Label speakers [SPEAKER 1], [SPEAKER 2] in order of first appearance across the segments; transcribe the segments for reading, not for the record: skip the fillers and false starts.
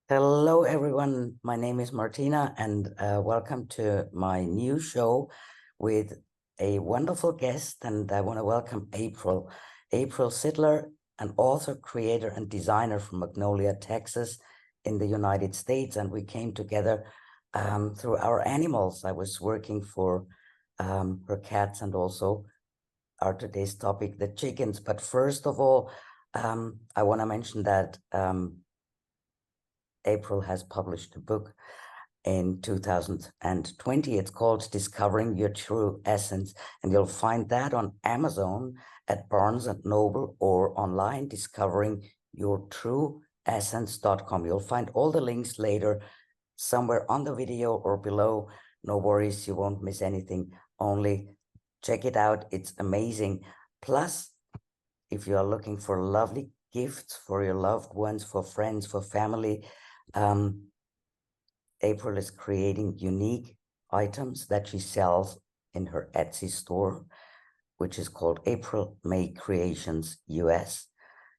[SPEAKER 1] Hello, everyone. My name is Martina, and welcome to my new show with a wonderful guest. And I want to welcome April. April Sidler, an author, creator, and designer from Magnolia, Texas, in the United States. And we came together through our animals. I was working for her cats and also our today's topic, the chickens. But first of all, I want to mention that April has published a book in 2020. It's called Discovering Your True Essence, and you'll find that on Amazon, at Barnes and Noble, or online, discoveringyourtrueessence.com. You'll find all the links later somewhere on the video or below. No worries, you won't miss anything. Only check it out. It's amazing. Plus, if you are looking for lovely gifts for your loved ones, for friends, for family, April is creating unique items that she sells in her Etsy store, which is called April May Creations US.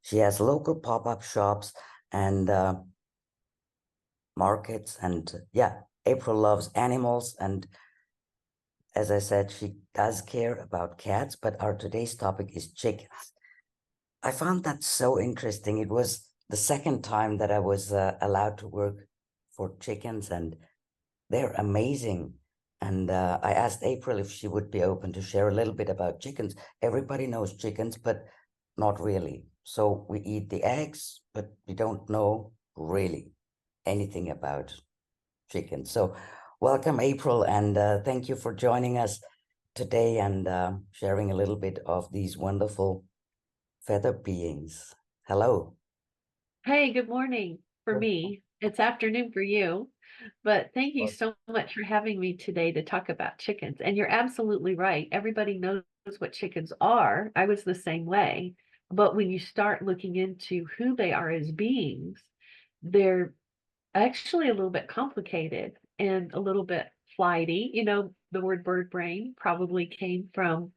[SPEAKER 1] She has local pop-up shops and markets, and yeah, April loves animals, and as I said, she does care about cats, but our today's topic is chickens. I found that so interesting. It was the second time that I was allowed to work for chickens, and they're amazing. And I asked April if she would be open to share a little bit about chickens. Everybody knows chickens, but not really. So we eat the eggs, but we don't know really anything about chickens. So welcome, April, and thank you for joining us today and sharing a little bit of these wonderful feather beings. Hello.
[SPEAKER 2] Hey, good morning for me. It's afternoon for you, but thank you
[SPEAKER 1] Well,
[SPEAKER 2] so much for having me today to talk about chickens. And you're absolutely right. Everybody knows what chickens are. I was the same way. But when you start looking into who they are as beings, they're actually a little bit complicated and a little bit flighty. The word bird brain probably came from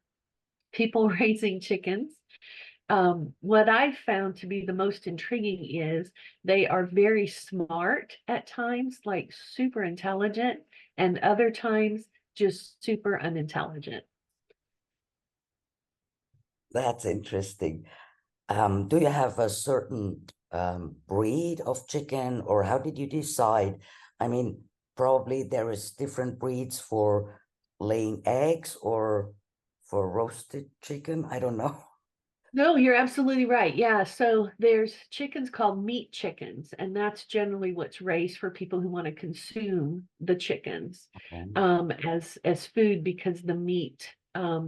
[SPEAKER 2] people raising chickens. What I found to be the most intriguing is they are very smart at times, like super intelligent, and other times just super unintelligent.
[SPEAKER 1] that's interesting. Do you have a certain breed of chicken, or how did you decide? I mean, probably there is different breeds for laying eggs or for roasted chicken. I don't know.
[SPEAKER 2] No, you're absolutely right. Yeah, so there's chickens called meat chickens, and that's generally what's raised for people who want to consume the chickens
[SPEAKER 1] Okay.
[SPEAKER 2] as food because the meat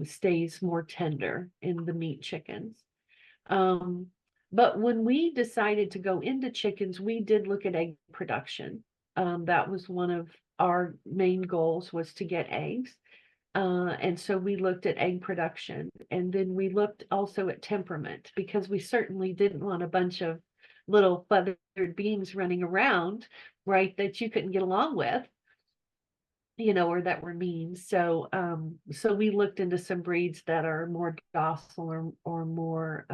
[SPEAKER 2] stays more tender in the meat chickens. Um, but when we decided to go into chickens, we did look at egg production. That was one of our main goals was to get eggs. And so we looked at egg production, and then we looked also at temperament because we certainly didn't want a bunch of little feathered beings running around, right, that you couldn't get along with, or that were mean. So we looked into some breeds that are more docile or more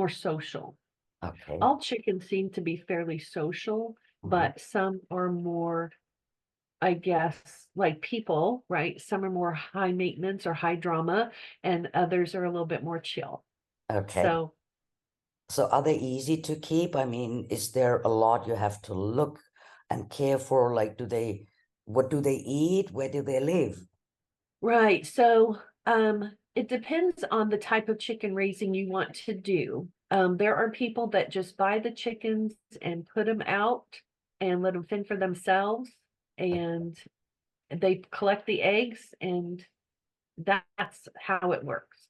[SPEAKER 2] social.
[SPEAKER 1] Okay.
[SPEAKER 2] All chickens seem to be fairly social,
[SPEAKER 1] Mhm.
[SPEAKER 2] but some are more, I guess, like people, right? Some are more high maintenance or high drama, and others are a little bit more chill.
[SPEAKER 1] Okay.
[SPEAKER 2] So,
[SPEAKER 1] So are they easy to keep? I mean, is there a lot you have to look and care for? Like, what do they eat? Where do they live?
[SPEAKER 2] right. So, it depends on the type of chicken raising you want to do. There are people that just buy the chickens and put them out and let them fend for themselves, and they collect the eggs, and that's how it works.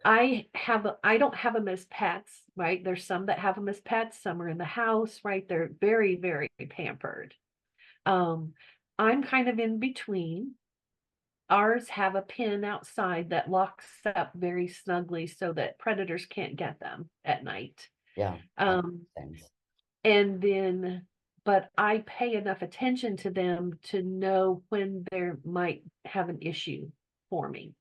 [SPEAKER 2] I don't have them as pets, right? There's some that have them as pets, some are in the house, right? They're very, very pampered. Um, I'm kind of in between. Ours have a pen outside that locks up very snugly so that predators can't get them at night.
[SPEAKER 1] Yeah, that
[SPEAKER 2] Um,
[SPEAKER 1] makes sense.
[SPEAKER 2] and then, but I pay enough attention to them to know when they might have an issue for me.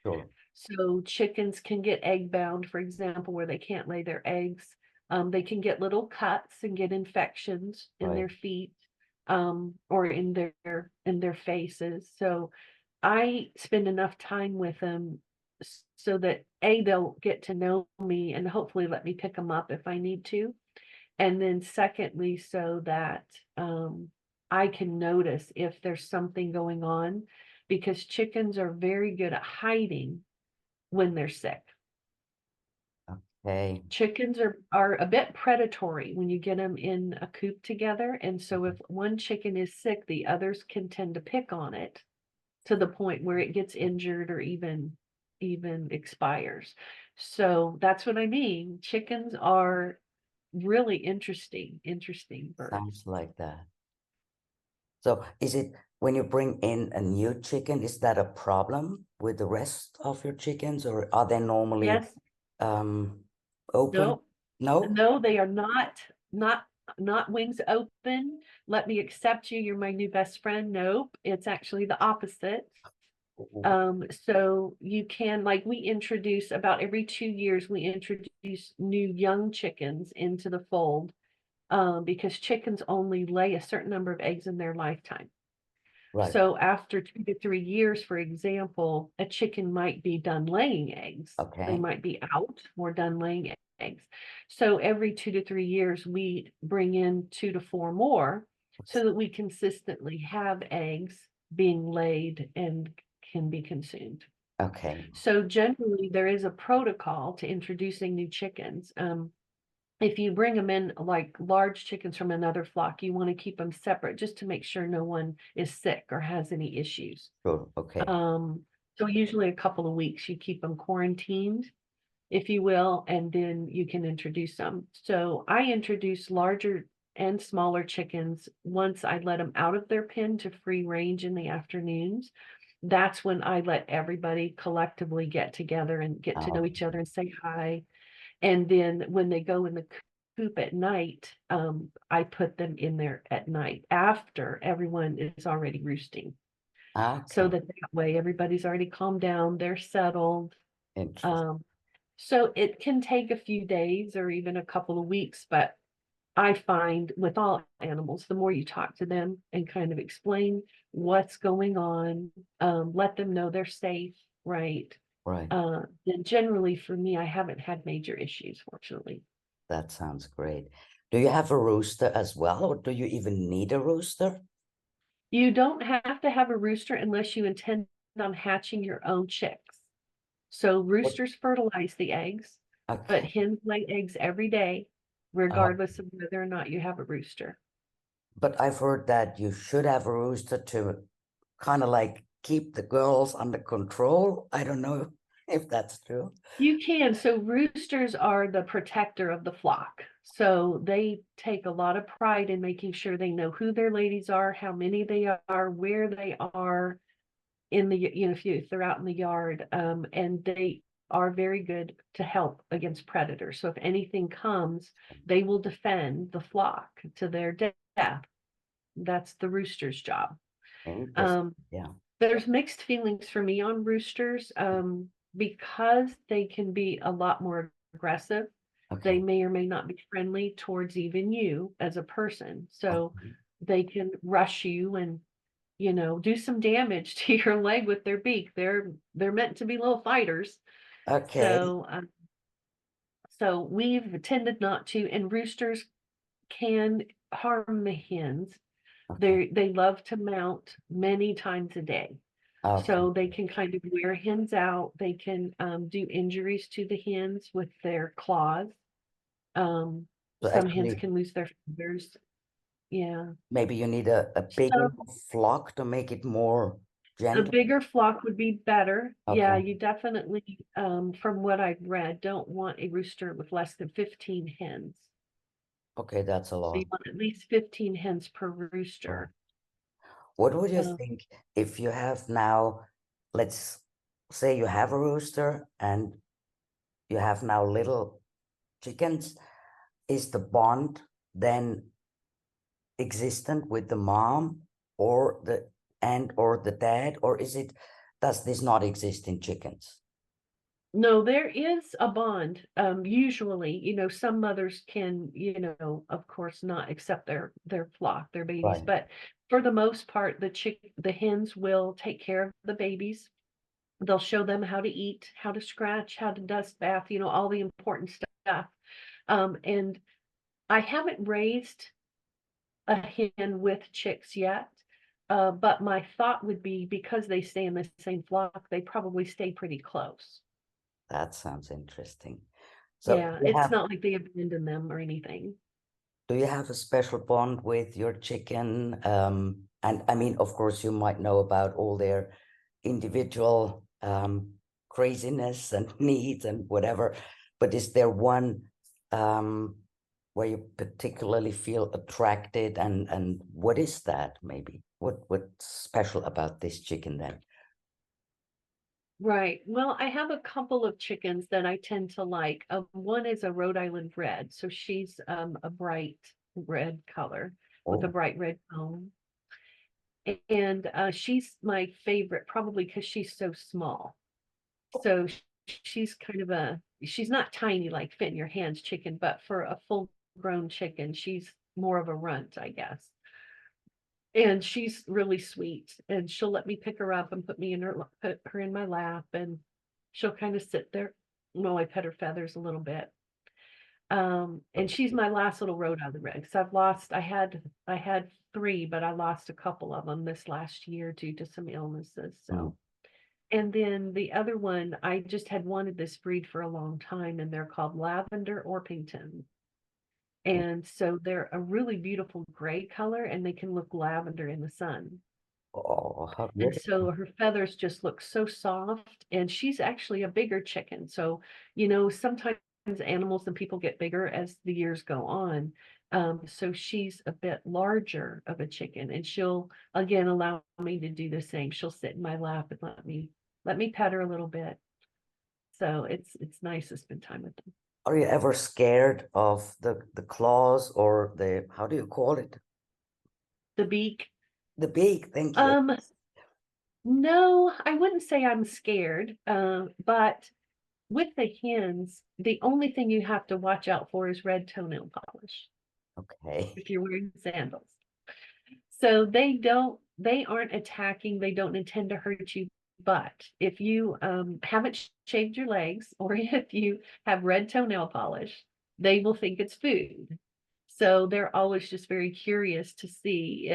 [SPEAKER 1] Sure.
[SPEAKER 2] So chickens can get egg bound, for example, where they can't lay their eggs. They can get little cuts and get infections in
[SPEAKER 1] Right.
[SPEAKER 2] their feet, or in their faces. So I spend enough time with them so that they'll get to know me and hopefully let me pick them up if I need to. And then secondly, so that I can notice if there's something going on, because chickens are very good at hiding when they're sick.
[SPEAKER 1] Okay.
[SPEAKER 2] Chickens are a bit predatory when you get them in a coop together, and so if one chicken is sick, the others can tend to pick on it to the point where it gets injured or even expires. So that's what I mean. Chickens are really interesting birds.
[SPEAKER 1] Sounds like that. So is it when you bring in a new chicken, is that a problem with the rest of your chickens, or are they normally
[SPEAKER 2] Yes,
[SPEAKER 1] um open?
[SPEAKER 2] no,
[SPEAKER 1] No?
[SPEAKER 2] no, they are not not wings open. Let me accept you. You're my new best friend. Nope, it's actually the opposite.
[SPEAKER 1] Ooh,
[SPEAKER 2] So you can, like, we introduce about every 2 years, we introduce new young chickens into the fold, because chickens only lay a certain number of eggs in their lifetime.
[SPEAKER 1] right.
[SPEAKER 2] So after 2 to 3 years, for example, a chicken might be done laying eggs. They
[SPEAKER 1] Okay.
[SPEAKER 2] might be out or done laying eggs. So every 2 to 3 years, we bring in 2 to 4 more so that we consistently have eggs being laid and can be consumed.
[SPEAKER 1] Okay.
[SPEAKER 2] So generally, there is a protocol to introducing new chickens. If you bring them in like large chickens from another flock, you want to keep them separate just to make sure no one is sick or has any issues.
[SPEAKER 1] Sure. Okay.
[SPEAKER 2] Um, so usually a couple of weeks, you keep them quarantined, if you will, and then you can introduce them. So I introduce larger and smaller chickens once I let them out of their pen to free range in the afternoons. That's when I let everybody collectively get together and get to know each
[SPEAKER 1] Okay.
[SPEAKER 2] other and say hi. And then when they go in the coop at night, I put them in there at night after everyone is already roosting. So
[SPEAKER 1] Okay.
[SPEAKER 2] that way everybody's already calmed down, they're settled.
[SPEAKER 1] Interesting.
[SPEAKER 2] Um, so it can take a few days or even a couple of weeks, but I find with all animals, the more you talk to them and kind of explain what's going on, let them know they're safe, right?
[SPEAKER 1] Right.
[SPEAKER 2] Then generally for me, I haven't had major issues, fortunately.
[SPEAKER 1] That sounds great. Do you have a rooster as well, or do you even need a rooster?
[SPEAKER 2] You don't have to have a rooster unless you intend on hatching your own chicks. So
[SPEAKER 1] What?
[SPEAKER 2] roosters fertilize the eggs, but
[SPEAKER 1] Okay.
[SPEAKER 2] hens lay eggs every day,
[SPEAKER 1] Uh,
[SPEAKER 2] regardless of whether or not you have a rooster.
[SPEAKER 1] but I've heard that you should have a rooster to kind of like keep the girls under control. I don't know if that's true.
[SPEAKER 2] You can. So roosters are the protector of the flock. So they take a lot of pride in making sure they know who their ladies are, how many they are, where they are in the, if they're out in the yard. And they are very good to help against predators. So if anything comes, they will defend the flock to their death. That's the rooster's job.
[SPEAKER 1] Interesting.
[SPEAKER 2] Um,
[SPEAKER 1] Yeah.
[SPEAKER 2] there's mixed feelings for me on roosters, because they can be a lot more aggressive. They
[SPEAKER 1] Okay.
[SPEAKER 2] may or may not be friendly towards even you as a person. So
[SPEAKER 1] Okay.
[SPEAKER 2] they can rush you and, do some damage to your leg with their beak. They're meant to be little fighters.
[SPEAKER 1] Okay.
[SPEAKER 2] So so we've tended not to, and roosters can harm the hens.
[SPEAKER 1] Okay.
[SPEAKER 2] They love to mount many times a day.
[SPEAKER 1] Okay.
[SPEAKER 2] So they can kind of wear hens out. They can do injuries to the hens with their claws.
[SPEAKER 1] So
[SPEAKER 2] Some hens
[SPEAKER 1] actually,
[SPEAKER 2] can lose their feathers. Yeah.
[SPEAKER 1] maybe you need a bigger
[SPEAKER 2] So
[SPEAKER 1] flock to make it more
[SPEAKER 2] a
[SPEAKER 1] gentle.
[SPEAKER 2] bigger flock would be better. Yeah,
[SPEAKER 1] Okay.
[SPEAKER 2] you definitely, from what I've read, don't want a rooster with less than 15 hens.
[SPEAKER 1] Okay, that's a
[SPEAKER 2] So
[SPEAKER 1] lot.
[SPEAKER 2] you want at least 15 hens per
[SPEAKER 1] Right.
[SPEAKER 2] rooster.
[SPEAKER 1] What would you
[SPEAKER 2] Uh,
[SPEAKER 1] think if you have now, let's say you have a rooster and you have now little chickens, is the bond then existent with the mom or the and or the dad, or is it does this not exist in chickens?
[SPEAKER 2] No, there is a bond. Usually, some mothers can, of course, not accept their flock, their babies,
[SPEAKER 1] Right.
[SPEAKER 2] but for the most part, the hens will take care of the babies. They'll show them how to eat, how to scratch, how to dust bath, all the important stuff. And I haven't raised a hen with chicks yet. But my thought would be because they stay in the same flock, they probably stay pretty close.
[SPEAKER 1] That sounds interesting. So
[SPEAKER 2] Yeah, it's not like they abandon them or anything.
[SPEAKER 1] do you have a special bond with your chicken? And I mean, of course, you might know about all their individual craziness and needs and whatever, but is there one um, where you particularly feel attracted, and what is that maybe? What's special about this chicken then?
[SPEAKER 2] Right. Well, I have a couple of chickens that I tend to like. One is a Rhode Island Red, so she's a bright red color with a
[SPEAKER 1] Oh,
[SPEAKER 2] bright red comb. And she's my favorite, probably because she's so small. So she's kind of she's not tiny like fit in your hands chicken, but for a full grown chicken, she's more of a runt, I guess. And she's really sweet, and she'll let me pick her up and put her in my lap, and she'll kind of sit there while I pet her feathers a little bit. And she's my last little Rhode Island Red, because I had three, but I lost a couple of them this last year due to some illnesses.
[SPEAKER 1] mm,
[SPEAKER 2] So, and then the other one, I just had wanted this breed for a long time, and they're called Lavender Orpington.
[SPEAKER 1] mm.
[SPEAKER 2] And so they're a really beautiful gray color, and they can look lavender in the sun.
[SPEAKER 1] Oh, how
[SPEAKER 2] And
[SPEAKER 1] beautiful.
[SPEAKER 2] so her feathers just look so soft, and she's actually a bigger chicken. So, sometimes animals and people get bigger as the years go on. So she's a bit larger of a chicken, and she'll again allow me to do the same. She'll sit in my lap and let me pet her a little bit. So it's nice to spend time with them.
[SPEAKER 1] Are you ever scared of the claws or the, how do you call it?
[SPEAKER 2] The beak.
[SPEAKER 1] The beak, thank you.
[SPEAKER 2] Um, no, I wouldn't say I'm scared. But with the hens, the only thing you have to watch out for is red toenail polish
[SPEAKER 1] Okay.
[SPEAKER 2] if you're wearing sandals. So they aren't attacking, they don't intend to hurt you. But if you haven't shaved your legs, or if you have red toenail polish, they will think it's food. So they're always just very curious to see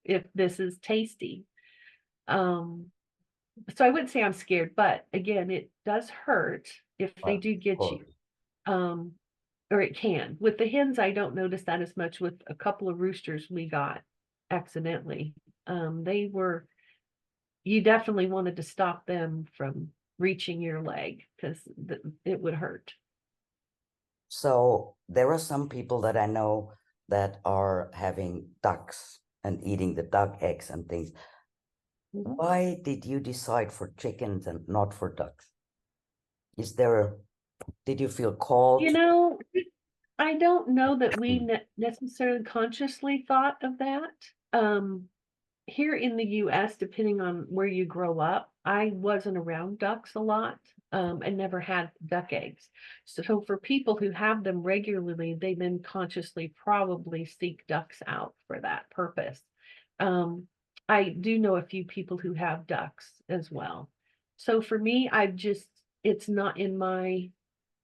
[SPEAKER 2] if this is tasty. Um, so I wouldn't say I'm scared, but again, it does hurt if they
[SPEAKER 1] Of
[SPEAKER 2] do get you.
[SPEAKER 1] course.
[SPEAKER 2] Um, or it can. With the hens, I don't notice that as much. With a couple of roosters we got accidentally. They were, you definitely wanted to stop them from reaching your leg because it would hurt.
[SPEAKER 1] So there are some people that I know that are having ducks and eating the duck eggs and things.
[SPEAKER 2] Mhm.
[SPEAKER 1] Why did you decide for chickens and not for ducks? Is there a, did you feel called
[SPEAKER 2] You
[SPEAKER 1] to?
[SPEAKER 2] know, I don't know that we necessarily consciously thought of that. Um, Here in the US, depending on where you grow up, I wasn't around ducks a lot, and never had duck eggs. So for people who have them regularly, they then consciously probably seek ducks out for that purpose. Um, I do know a few people who have ducks as well. So for me, it's not in my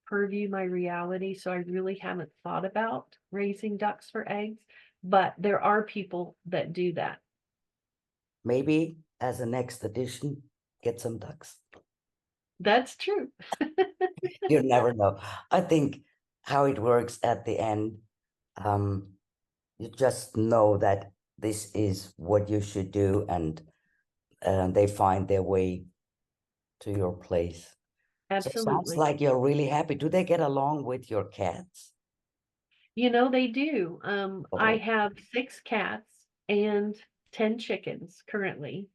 [SPEAKER 2] purview, my reality. So I really haven't thought about raising ducks for eggs, but there are people that do that.
[SPEAKER 1] Maybe as a next addition, get some ducks.
[SPEAKER 2] That's true.
[SPEAKER 1] You never know. I think how it works at the end, um, you just know that this is what you should do, and they find their way to your place. So it sounds
[SPEAKER 2] Absolutely.
[SPEAKER 1] like you're really happy. Do they get along with your cats?
[SPEAKER 2] They do. I
[SPEAKER 1] Oh,
[SPEAKER 2] have 6 cats and 10 chickens currently.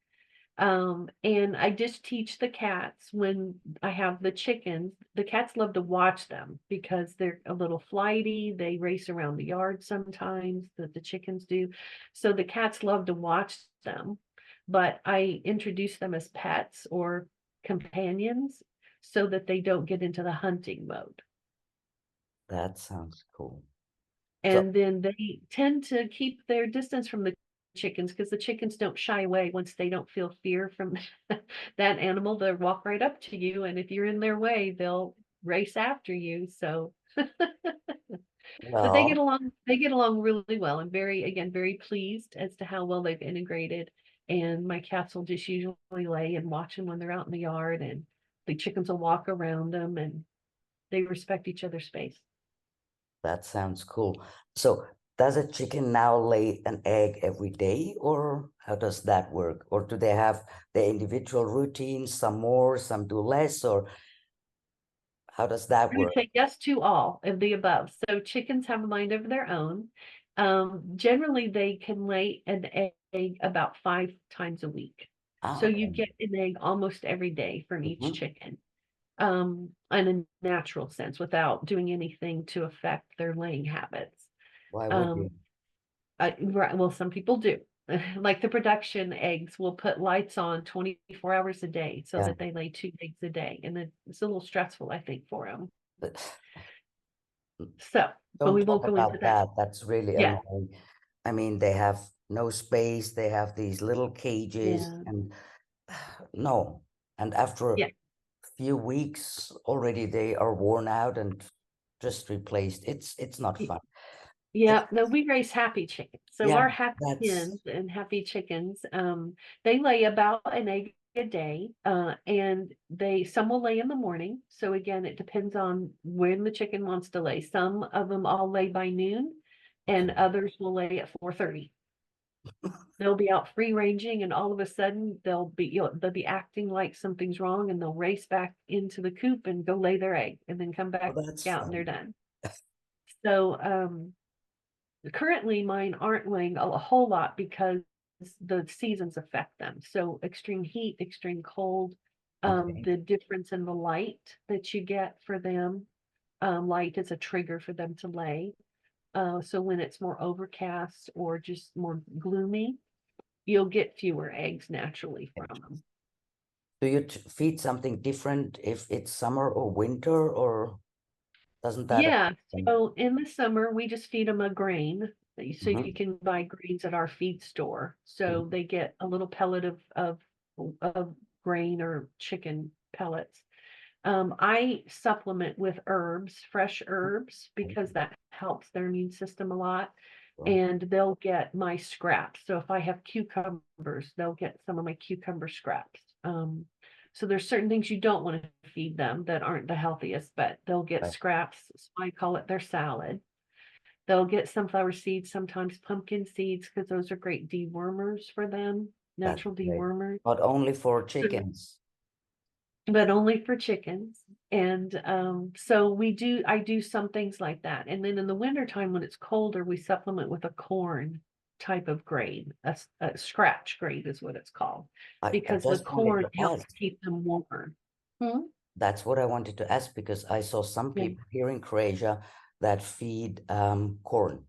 [SPEAKER 2] And I just teach the cats when I have the chickens. The cats love to watch them because they're a little flighty. They race around the yard sometimes, that the chickens do. So the cats love to watch them. but I introduce them as pets or companions so that they don't get into the hunting mode.
[SPEAKER 1] That sounds cool. So,
[SPEAKER 2] And then they tend to keep their distance from the chickens because the chickens don't shy away once they don't feel fear from that animal. They'll walk right up to you, and if you're in their way, they'll race after you. So, but
[SPEAKER 1] well,
[SPEAKER 2] they get along really well. I'm very, again, very pleased as to how well they've integrated. And my cats will just usually lay and watch them when they're out in the yard, and the chickens will walk around them, and they respect each other's space.
[SPEAKER 1] that sounds cool. So, does a chicken now lay an egg every day, or how does that work? Or do they have their individual routines, some more, some do less, or how does that
[SPEAKER 2] I'm gonna
[SPEAKER 1] work?
[SPEAKER 2] say yes to all of the above. So chickens have a mind of their own. Generally, they can lay an egg about 5 times a week.
[SPEAKER 1] Ah,
[SPEAKER 2] So you
[SPEAKER 1] okay.
[SPEAKER 2] get an egg almost every day from each
[SPEAKER 1] Mhm.
[SPEAKER 2] chicken, in a natural sense, without doing anything to affect their laying habits.
[SPEAKER 1] Why would you?
[SPEAKER 2] Um, right, well, some people do. Like the production eggs will put lights on 24 hours a day so
[SPEAKER 1] Yeah,
[SPEAKER 2] that they lay 2 eggs a day. And it's a little stressful, I think, for them.
[SPEAKER 1] but
[SPEAKER 2] So, but
[SPEAKER 1] don't
[SPEAKER 2] we
[SPEAKER 1] talk
[SPEAKER 2] won't go into
[SPEAKER 1] about
[SPEAKER 2] that.
[SPEAKER 1] that. That's really
[SPEAKER 2] Yeah,
[SPEAKER 1] annoying. I mean, they have no space, they have these little cages,
[SPEAKER 2] yeah,
[SPEAKER 1] and no. And after a
[SPEAKER 2] yeah,
[SPEAKER 1] few weeks already, they are worn out and just replaced. It's not
[SPEAKER 2] y-
[SPEAKER 1] fun. It's
[SPEAKER 2] yeah. No, we raise happy chickens. So
[SPEAKER 1] yeah,
[SPEAKER 2] our happy
[SPEAKER 1] that's
[SPEAKER 2] hens and happy chickens, they lay about an egg a day, and some will lay in the morning. So again, it depends on when the chicken wants to lay. Some of them all lay by noon, and
[SPEAKER 1] okay.
[SPEAKER 2] others will lay at 4:30. They'll be out free ranging, and all of a sudden they'll be acting like something's wrong, and they'll race back into the coop and go lay their egg, and then come
[SPEAKER 1] Well,
[SPEAKER 2] back
[SPEAKER 1] that's
[SPEAKER 2] out, and they're
[SPEAKER 1] fun.
[SPEAKER 2] done. So currently mine aren't laying a whole lot because the seasons affect them. So extreme heat, extreme cold,
[SPEAKER 1] Okay,
[SPEAKER 2] the difference in the light that you get for them. Light is a trigger for them to lay. So when it's more overcast or just more gloomy, you'll get fewer eggs naturally from them.
[SPEAKER 1] do you feed something different if it's summer or winter, or doesn't that
[SPEAKER 2] Yeah,
[SPEAKER 1] affect them?
[SPEAKER 2] so in the summer, we just feed them a grain. So you
[SPEAKER 1] Hmm.
[SPEAKER 2] can buy grains at our feed store. So they get a little pellet of grain or chicken pellets. I supplement with herbs, fresh herbs, because that helps their immune system a lot.
[SPEAKER 1] Well,
[SPEAKER 2] And they'll get my scraps. So if I have cucumbers, they'll get some of my cucumber scraps. So there's certain things you don't want to feed them that aren't the healthiest, but they'll get
[SPEAKER 1] right,
[SPEAKER 2] scraps. So I call it their salad. They'll get sunflower seeds, sometimes pumpkin seeds, because those are great dewormers for them,
[SPEAKER 1] that's
[SPEAKER 2] natural
[SPEAKER 1] great.
[SPEAKER 2] dewormers.
[SPEAKER 1] But only for
[SPEAKER 2] So
[SPEAKER 1] chickens.
[SPEAKER 2] but only for chickens. And so I do some things like that. And then in the wintertime when it's colder, we supplement with a corn type of grain, a scratch grain is what it's called,
[SPEAKER 1] I
[SPEAKER 2] because the
[SPEAKER 1] just wanted
[SPEAKER 2] corn
[SPEAKER 1] to
[SPEAKER 2] helps
[SPEAKER 1] ask.
[SPEAKER 2] keep them warmer. Hmm?
[SPEAKER 1] That's what I wanted to ask because I saw some
[SPEAKER 2] Yeah.
[SPEAKER 1] people here in Croatia that feed corn.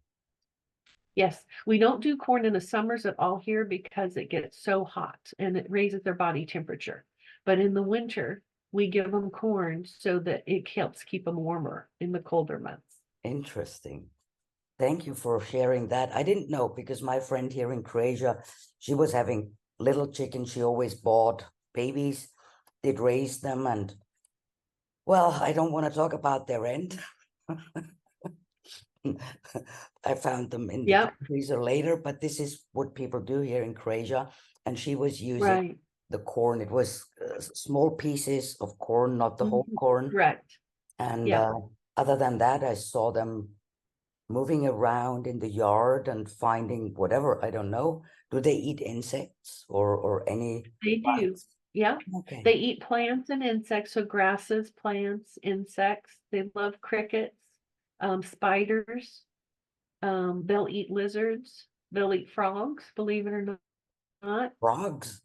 [SPEAKER 2] Yes, we don't do corn in the summers at all here because it gets so hot and it raises their body temperature. But in the winter, we give them corn so that it helps keep them warmer in the colder months.
[SPEAKER 1] Interesting. Thank you for sharing that. I didn't know because my friend here in Croatia, she was having little chickens. She always bought babies, did raise them, and well, I don't want to talk about their end. I found them in the
[SPEAKER 2] Yep,
[SPEAKER 1] deep freezer later, but this is what people do here in Croatia. And she was using
[SPEAKER 2] right.
[SPEAKER 1] the corn. It was small pieces of corn, not the whole
[SPEAKER 2] Mhm.
[SPEAKER 1] corn.
[SPEAKER 2] Correct.
[SPEAKER 1] And
[SPEAKER 2] Yeah,
[SPEAKER 1] other than that, I saw them moving around in the yard and finding whatever, I don't know. Do they eat insects or any
[SPEAKER 2] they do.
[SPEAKER 1] plants?
[SPEAKER 2] Yeah.
[SPEAKER 1] Okay,
[SPEAKER 2] They eat plants and insects, so grasses, plants, insects. They love crickets, spiders. They'll eat lizards. They'll eat frogs, believe it or not.
[SPEAKER 1] frogs.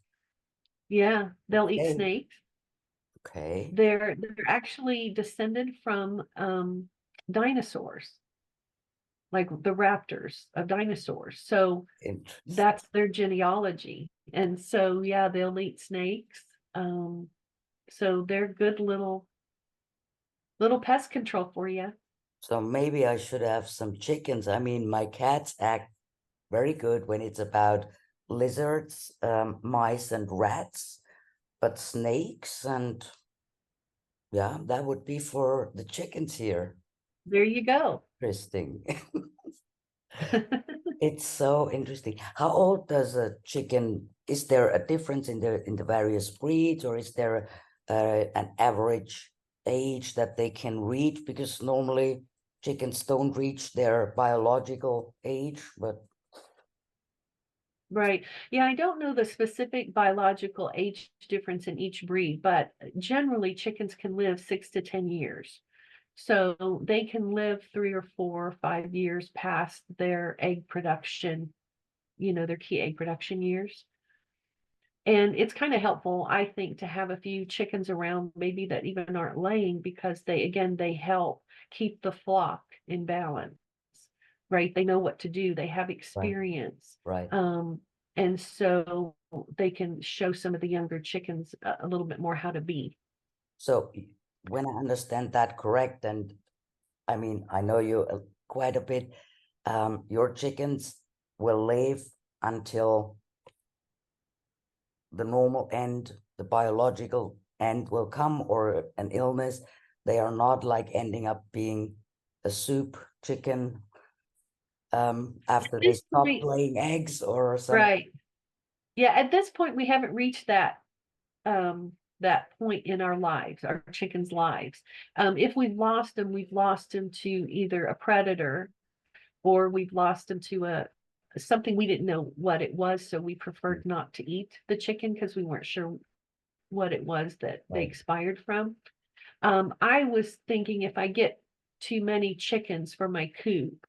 [SPEAKER 2] Yeah, they'll eat
[SPEAKER 1] Okay,
[SPEAKER 2] snakes.
[SPEAKER 1] okay,
[SPEAKER 2] They're actually descended from dinosaurs, like the raptors of dinosaurs. So
[SPEAKER 1] interesting.
[SPEAKER 2] that's their genealogy. And so, yeah, they'll eat snakes. Um, so they're good little pest control for you.
[SPEAKER 1] So maybe I should have some chickens. I mean, my cats act very good when it's about lizards, mice, and rats, but snakes and yeah, that would be for the chickens here.
[SPEAKER 2] There you go.
[SPEAKER 1] Interesting. It's so interesting. How old does a chicken, is there a difference in the various breeds, or is there an average age that they can reach? Because normally chickens don't reach their biological age, but
[SPEAKER 2] Right. Yeah, I don't know the specific biological age difference in each breed, but generally chickens can live 6 to 10 years. So they can live 3 or 4 or 5 years past their egg production, their key egg production years. And it's kind of helpful, I think, to have a few chickens around maybe that even aren't laying because they help keep the flock in balance, right? They know what to do, they have
[SPEAKER 1] right,
[SPEAKER 2] experience.
[SPEAKER 1] right.
[SPEAKER 2] And so they can show some of the younger chickens a little bit more how to be.
[SPEAKER 1] So when I understand that correct, and I mean, I know you quite a bit, your chickens will live until the normal end, the biological end will come, or an illness. They are not like ending up being a soup chicken
[SPEAKER 2] At
[SPEAKER 1] after they
[SPEAKER 2] this
[SPEAKER 1] stop
[SPEAKER 2] point,
[SPEAKER 1] laying eggs or something.
[SPEAKER 2] right. Yeah, at this point we haven't reached that point in our lives, our chickens' lives. If we've lost them to either a predator or we've lost them to a something we didn't know what it was, so we preferred not to eat the chicken because we weren't sure what it was that they
[SPEAKER 1] Right,
[SPEAKER 2] expired from. I was thinking if I get too many chickens for my coop,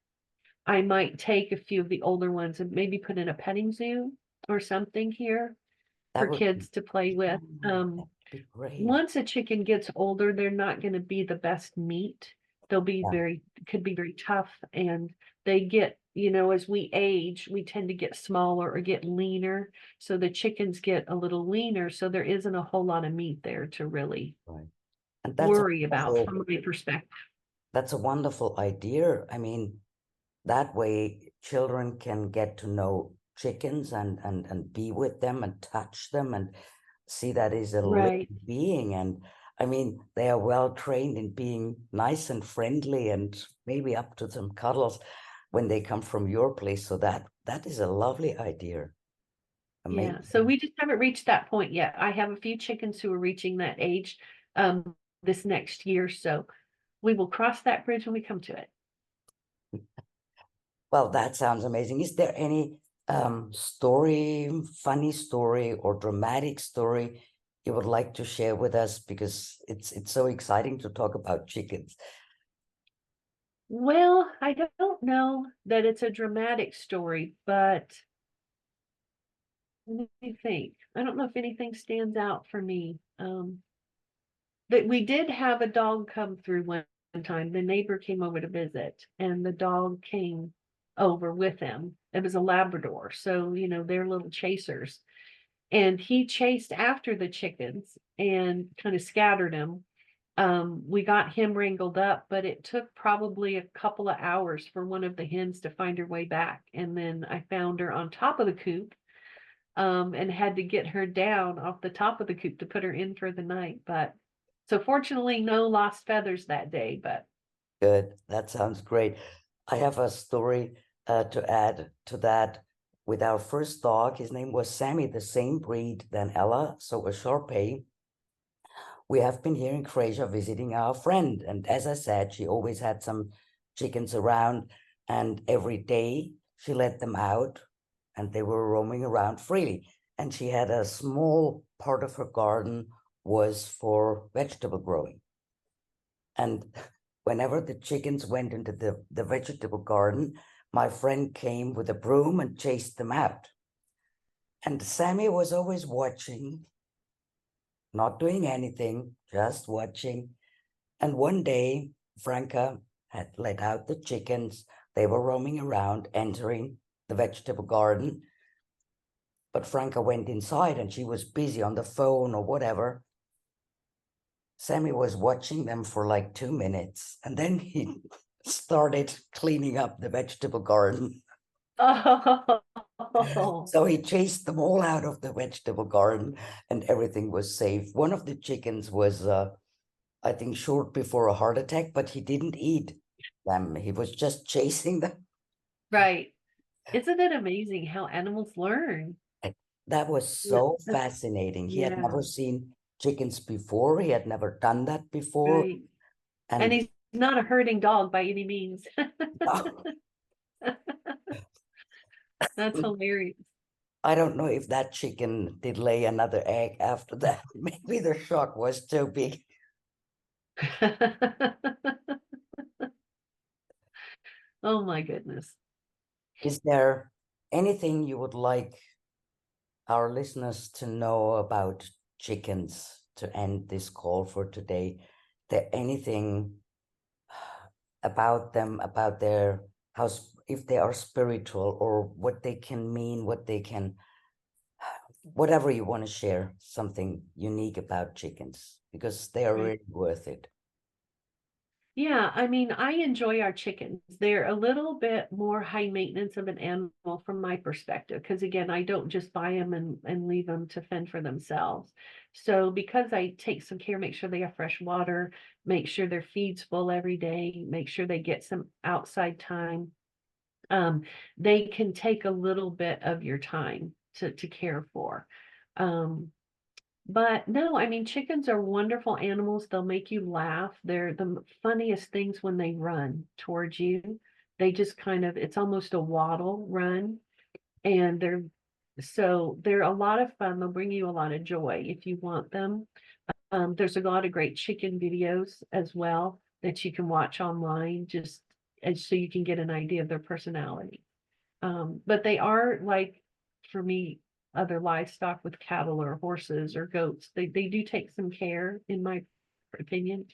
[SPEAKER 2] I might take a few of the older ones and maybe put in a petting zoo or something here for
[SPEAKER 1] that would be,
[SPEAKER 2] kids to play with.
[SPEAKER 1] that would be great.
[SPEAKER 2] Once a chicken gets older, they're not going to be the best meat. They'll be
[SPEAKER 1] Yeah,
[SPEAKER 2] could be very tough, and they get, as we age, we tend to get smaller or get leaner. So the chickens get a little leaner, so there isn't a whole lot of meat there to really
[SPEAKER 1] right. And
[SPEAKER 2] worry about from my perspective.
[SPEAKER 1] that's a wonderful idea. I mean, that way children can get to know chickens and be with them and touch them and see that is a
[SPEAKER 2] Right.
[SPEAKER 1] living being. And I mean, they are well trained in being nice and friendly and maybe up to some cuddles when they come from your place. So that is a lovely idea.
[SPEAKER 2] Yeah. So
[SPEAKER 1] Amazing.
[SPEAKER 2] we just haven't reached that point yet. I have a few chickens who are reaching that age this next year. So we will cross that bridge when we come to it.
[SPEAKER 1] Well, that sounds amazing. Is there any story, funny story or dramatic story you would like to share with us? Because it's so exciting to talk about chickens.
[SPEAKER 2] Well, I don't know that it's a dramatic story, but let me think. I don't know if anything stands out for me. That we did have a dog come through one time. The neighbor came over to visit, and the dog came over with him. It was a Labrador, so they're little chasers. And he chased after the chickens and kind of scattered them. We got him wrangled up, but it took probably a couple of hours for one of the hens to find her way back. And then I found her on top of the coop, and had to get her down off the top of the coop to put her in for the night. But so fortunately, no lost feathers that day. But
[SPEAKER 1] Good. That sounds great. I have a story to add to that. With our first dog, his name was Sammy, the same breed than Ella, so a Shar-Pei. We have been here in Croatia visiting our friend. And as I said, she always had some chickens around, and every day she let them out and they were roaming around freely. And she had a small part of her garden was for vegetable growing. And whenever the chickens went into the vegetable garden, my friend came with a broom and chased them out. And Sammy was always watching, not doing anything, just watching. And one day, Franca had let out the chickens. They were roaming around, entering the vegetable garden. But Franca went inside and she was busy on the phone or whatever. Sammy was watching them for like 2 minutes and then he started cleaning up the vegetable garden.
[SPEAKER 2] Oh,
[SPEAKER 1] So he chased them all out of the vegetable garden and everything was safe. One of the chickens was, I think, short before a heart attack, but he didn't eat them. He was just chasing them.
[SPEAKER 2] right. Isn't it amazing how animals learn?
[SPEAKER 1] And that was
[SPEAKER 2] Yeah,
[SPEAKER 1] so fascinating. He had
[SPEAKER 2] yeah,
[SPEAKER 1] never seen chickens before. He had never done that before.
[SPEAKER 2] right. And
[SPEAKER 1] And
[SPEAKER 2] he's not a herding dog by any means. That's hilarious.
[SPEAKER 1] I don't know if that chicken did lay another egg after that. Maybe the shock was too big.
[SPEAKER 2] Oh my goodness.
[SPEAKER 1] Is there anything you would like our listeners to know about chickens to end this call for today? There anything about them, about their house, if they are spiritual or what they can mean, what they can, whatever you want to share, something unique about chickens, because they are
[SPEAKER 2] Right.
[SPEAKER 1] really worth it.
[SPEAKER 2] Yeah, I mean, I enjoy our chickens. They're a little bit more high maintenance of an animal from my perspective, because again, I don't just buy them and leave them to fend for themselves. So because I take some care, make sure they have fresh water, make sure their feed's full every day, make sure they get some outside time, um, they can take a little bit of your time to care for. Um, but no, I mean, chickens are wonderful animals. They'll make you laugh. They're the funniest things when they run towards you. They just kind of, it's almost a waddle run. And they're a lot of fun. They'll bring you a lot of joy if you want them. There's a lot of great chicken videos as well that you can watch online, just as so you can get an idea of their personality. But they are like, for me, other livestock with cattle or horses or goats. They do take some care, in my opinion,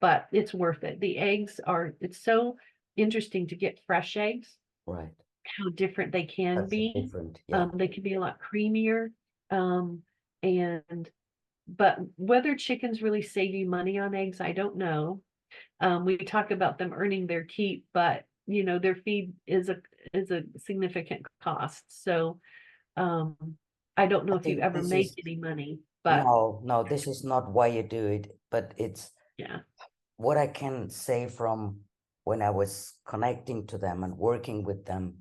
[SPEAKER 2] but it's worth it. The eggs are, it's so interesting to get fresh eggs,
[SPEAKER 1] Right.
[SPEAKER 2] how different they can
[SPEAKER 1] That's
[SPEAKER 2] be.
[SPEAKER 1] different. Yeah.
[SPEAKER 2] They can be a lot creamier. Um, and but whether chickens really save you money on eggs, I don't know. We talk about them earning their keep, but their feed is a significant cost. So um, I don't know
[SPEAKER 1] I
[SPEAKER 2] if you
[SPEAKER 1] think
[SPEAKER 2] ever
[SPEAKER 1] this
[SPEAKER 2] make
[SPEAKER 1] is,
[SPEAKER 2] any money, but
[SPEAKER 1] no, this is not why you do it, but it's
[SPEAKER 2] yeah,
[SPEAKER 1] what I can say from when I was connecting to them and working with them.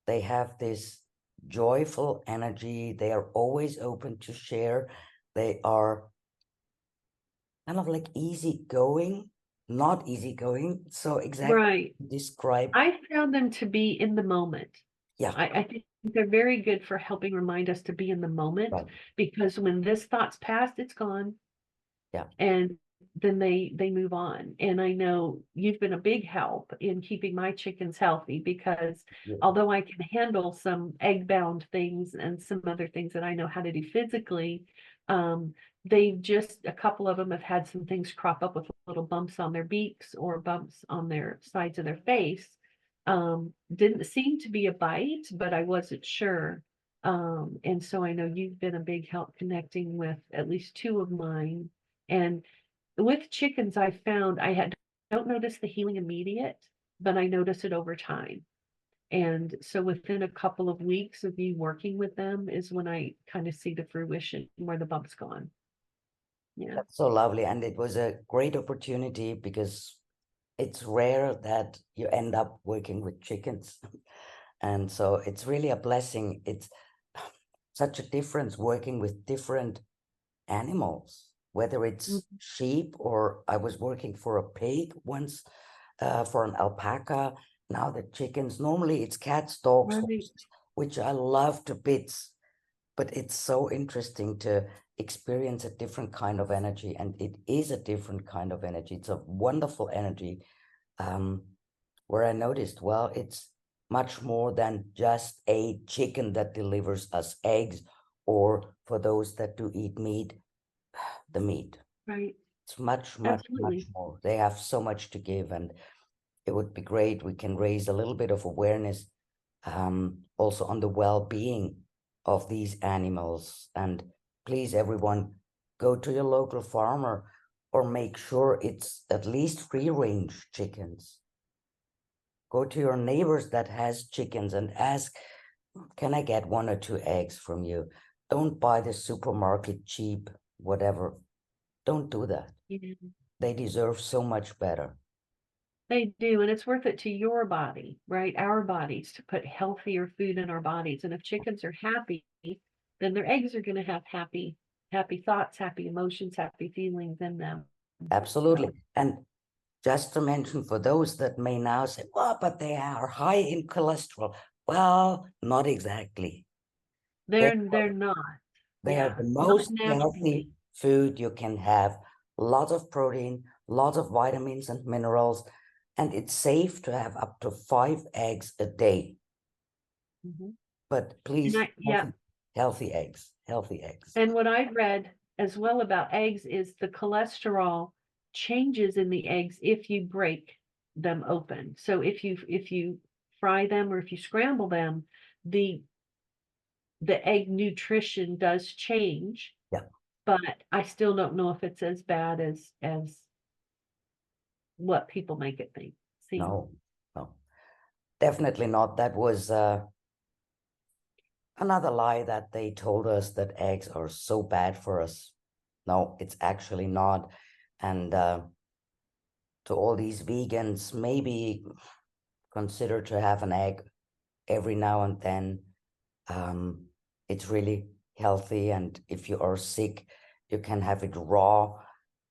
[SPEAKER 1] They have this joyful energy. They are always open to share. They are kind of like easygoing, not easygoing. So exactly
[SPEAKER 2] right.
[SPEAKER 1] describe,
[SPEAKER 2] I found them to be in the moment.
[SPEAKER 1] yeah,
[SPEAKER 2] I think they're very good for helping remind us to be in the moment,
[SPEAKER 1] right,
[SPEAKER 2] because when this thought's passed, it's gone.
[SPEAKER 1] yeah,
[SPEAKER 2] And then they move on. And I know you've been a big help in keeping my chickens healthy, because
[SPEAKER 1] yeah,
[SPEAKER 2] although I can handle some egg bound things and some other things that I know how to do physically, they've just, a couple of them have had some things crop up with little bumps on their beaks or bumps on their sides of their face. Didn't seem to be a bite, but I wasn't sure. And so I know you've been a big help connecting with at least two of mine. And with chickens, I found don't notice the healing immediate, but I notice it over time. And so within a couple of weeks of me working with them is when I kind of see the fruition where the bump's gone. Yeah.
[SPEAKER 1] that's so lovely. And it was a great opportunity because it's rare that you end up working with chickens. And so it's really a blessing. It's such a difference working with different animals, whether it's
[SPEAKER 2] Mhm.
[SPEAKER 1] sheep or I was working for a pig once, for an alpaca. Now the chickens, normally it's cats, dogs,
[SPEAKER 2] Right.
[SPEAKER 1] horses, which I love to bits, but it's so interesting to experience a different kind of energy. And it is a different kind of energy. It's a wonderful energy, um, where I noticed, well, it's much more than just a chicken that delivers us eggs, or for those that do eat meat, the meat.
[SPEAKER 2] Right.
[SPEAKER 1] It's much, much, much
[SPEAKER 2] Absolutely.
[SPEAKER 1] more. They have so much to give, and it would be great. We can raise a little bit of awareness, also on the well-being. of these animals. And please, everyone, go to your local farmer or make sure it's at least free-range chickens. Go to your neighbors that has chickens and ask, can I get 1 or 2 eggs from you? Don't buy the supermarket cheap, whatever. Don't do that.
[SPEAKER 2] Yeah.
[SPEAKER 1] They deserve so much better.
[SPEAKER 2] They do, and it's worth it to your body, right? Our bodies, to put healthier food in our bodies. And if chickens are happy, then their eggs are going to have happy thoughts, happy emotions, happy feelings in them.
[SPEAKER 1] Absolutely.
[SPEAKER 2] So,
[SPEAKER 1] And just to mention for those that may now say, well, but they are high in cholesterol. Well, not exactly. They
[SPEAKER 2] they're not.
[SPEAKER 1] They are
[SPEAKER 2] Yeah,
[SPEAKER 1] the
[SPEAKER 2] not
[SPEAKER 1] most healthy
[SPEAKER 2] naturally.
[SPEAKER 1] food you can have. Lots of protein, lots of vitamins and minerals, and it's safe to have up to 5 eggs a day.
[SPEAKER 2] Mhm.
[SPEAKER 1] But
[SPEAKER 2] And
[SPEAKER 1] please,
[SPEAKER 2] yeah,
[SPEAKER 1] healthy eggs, healthy eggs.
[SPEAKER 2] and what I've read as well about eggs is the cholesterol changes in the eggs if you break them open. So if you fry them or if you scramble them, the the egg nutrition does change,
[SPEAKER 1] Yeah,
[SPEAKER 2] but I still don't know if it's as bad as what people make it seem.
[SPEAKER 1] no, no, definitely not. That was another lie that they told us that eggs are so bad for us. No, it's actually not. And to all these vegans, maybe consider to have an egg every now and then. It's really healthy, and if you are sick, you can have it raw,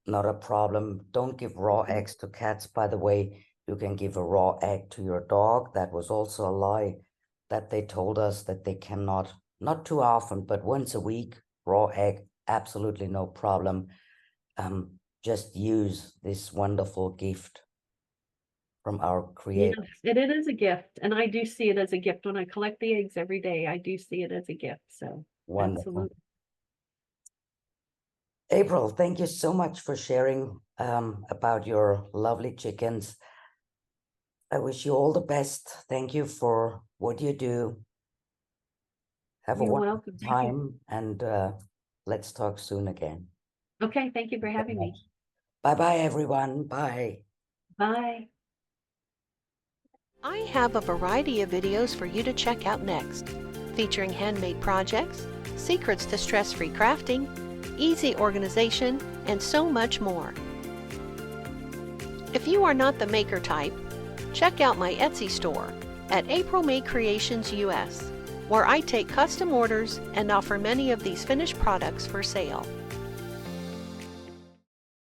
[SPEAKER 1] not a problem. Don't give raw
[SPEAKER 2] Mhm.
[SPEAKER 1] eggs to cats, by the way. You can give a raw egg to your dog. That was also a lie that they told us that they cannot, not too often, but once a week, raw egg, absolutely no problem. Just use this wonderful gift from our
[SPEAKER 2] Yes,
[SPEAKER 1] creator.
[SPEAKER 2] it is a gift, and I do see it as a gift. When I collect the eggs every day, I do see it as a gift, so
[SPEAKER 1] Wonderful.
[SPEAKER 2] absolutely.
[SPEAKER 1] April, thank you so much for sharing about your lovely chickens. I wish you all the best. Thank you for what you do. Have a
[SPEAKER 2] You're
[SPEAKER 1] wonderful
[SPEAKER 2] welcome. Thank you.
[SPEAKER 1] time, and let's talk soon again.
[SPEAKER 2] Okay, thank you for having me.
[SPEAKER 1] Bye bye, everyone. Bye.
[SPEAKER 2] Bye.
[SPEAKER 3] I have a variety of videos for you to check out next, featuring handmade projects, secrets to stress-free crafting, easy organization, and so much more. If you are not the maker type, check out my Etsy store at April May Creations US, where I take custom orders and offer many of these finished products for sale.